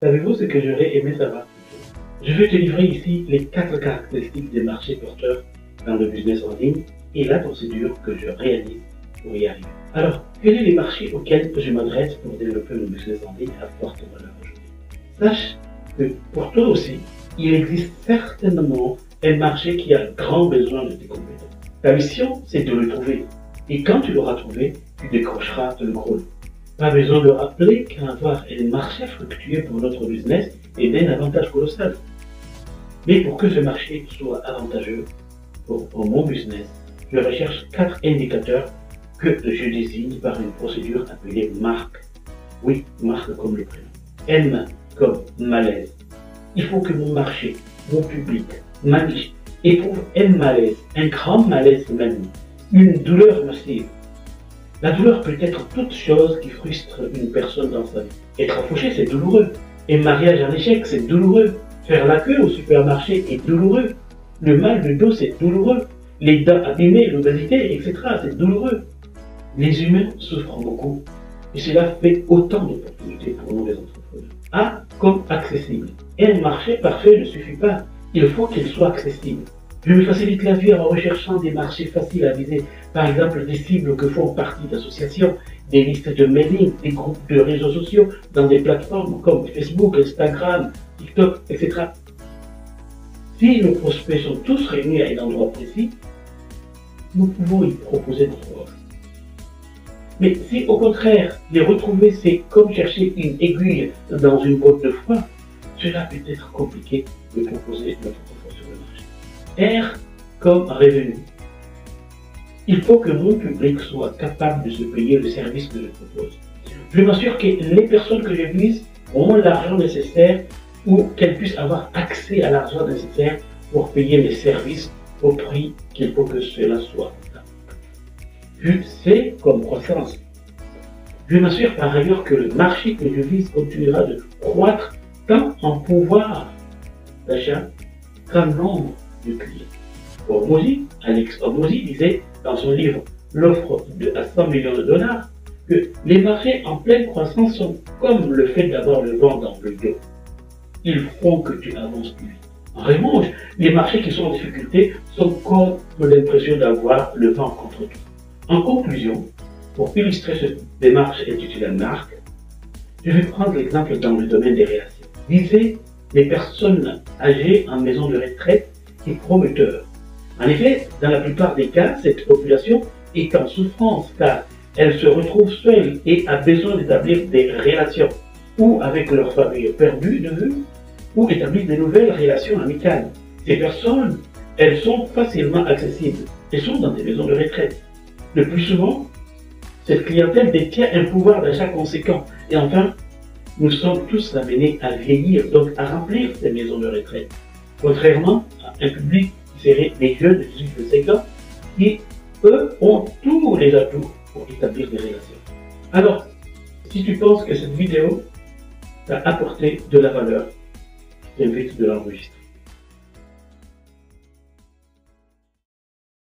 Savez-vous ce que j'aurais aimé savoir? Je vais te livrer ici les 4 caractéristiques des marchés porteurs dans le business en ligne et la procédure que je réalise pour y arriver. Alors, quels sont les marchés auxquels je m'adresse pour développer mon business en ligne à forte valeur ajoutée? Sache que pour toi aussi, il existe certainement un marché qui a grand besoin de tes compétences. Ta mission, c'est de le trouver. Et quand tu l'auras trouvé, tu décrocheras le gros lot. Pas besoin de rappeler qu'avoir un marché fructueux pour notre business est d'un avantage colossal. Mais pour que ce marché soit avantageux pour mon business, je recherche 4 indicateurs que je désigne par une procédure appelée marque. Oui, marque comme le prénom. M comme malaise. Il faut que mon marché, mon public, ma niche éprouve un malaise, un grand malaise même, une douleur massive. La douleur peut être toute chose qui frustre une personne dans sa vie. Être fauché, c'est douloureux. Un mariage en échec, c'est douloureux. Faire la queue au supermarché est douloureux. Le mal de dos, c'est douloureux. Les dents abîmées, l'obésité, etc., c'est douloureux. Les humains souffrent beaucoup. Et cela fait autant d'opportunités pour nous les entrepreneurs. A comme accessible. Un marché parfait ne suffit pas. Il faut qu'il soit accessible. Je me facilite la vie en recherchant des marchés faciles à viser. Par exemple, des cibles que font partie d'associations, des listes de mailing, des groupes de réseaux sociaux dans des plateformes comme Facebook, Instagram, TikTok, etc. Si nos prospects sont tous réunis à un endroit précis, nous pouvons y proposer notre offre. Mais si au contraire, les retrouver, c'est comme chercher une aiguille dans une botte de foin, cela peut être compliqué de proposer notre offre sur le marché. R comme revenu. Il faut que mon public soit capable de se payer le service que je propose. Je m'assure que les personnes que je vise ont l'argent nécessaire ou qu'elles puissent avoir accès à l'argent nécessaire pour payer mes services au prix qu'il faut que cela soit. Puis C comme croissance. Je m'assure par ailleurs que le marché que je vise continuera de croître tant en pouvoir d'achat qu'en nombre de clients. Hormozy, Alex Hormozy disait dans son livre L'offre à 100 millions de dollars que les marchés en pleine croissance sont comme le fait d'avoir le vent dans le dos. Ils font que tu avances plus vite. En revanche, les marchés qui sont en difficulté sont comme l'impression d'avoir le vent contre toi. En conclusion, pour illustrer cette démarche intitulée marque, je vais prendre l'exemple dans le domaine des relations. Visez les personnes âgées en maison de retraite et promoteurs. En effet, dans la plupart des cas, cette population est en souffrance car elle se retrouve seule et a besoin d'établir des relations ou avec leur famille perdue de vue ou établir de nouvelles relations amicales. Ces personnes, elles sont facilement accessibles et sont dans des maisons de retraite. Le plus souvent, cette clientèle détient un pouvoir d'achat conséquent. Et enfin, nous sommes tous amenés à vieillir, donc à remplir ces maisons de retraite. Contrairement à un public qui serait des jeunes de 18-25 ans, qui, eux, ont tous les atouts pour établir des relations. Alors, si tu penses que cette vidéo t'a apporté de la valeur, je t'invite de l'enregistrer.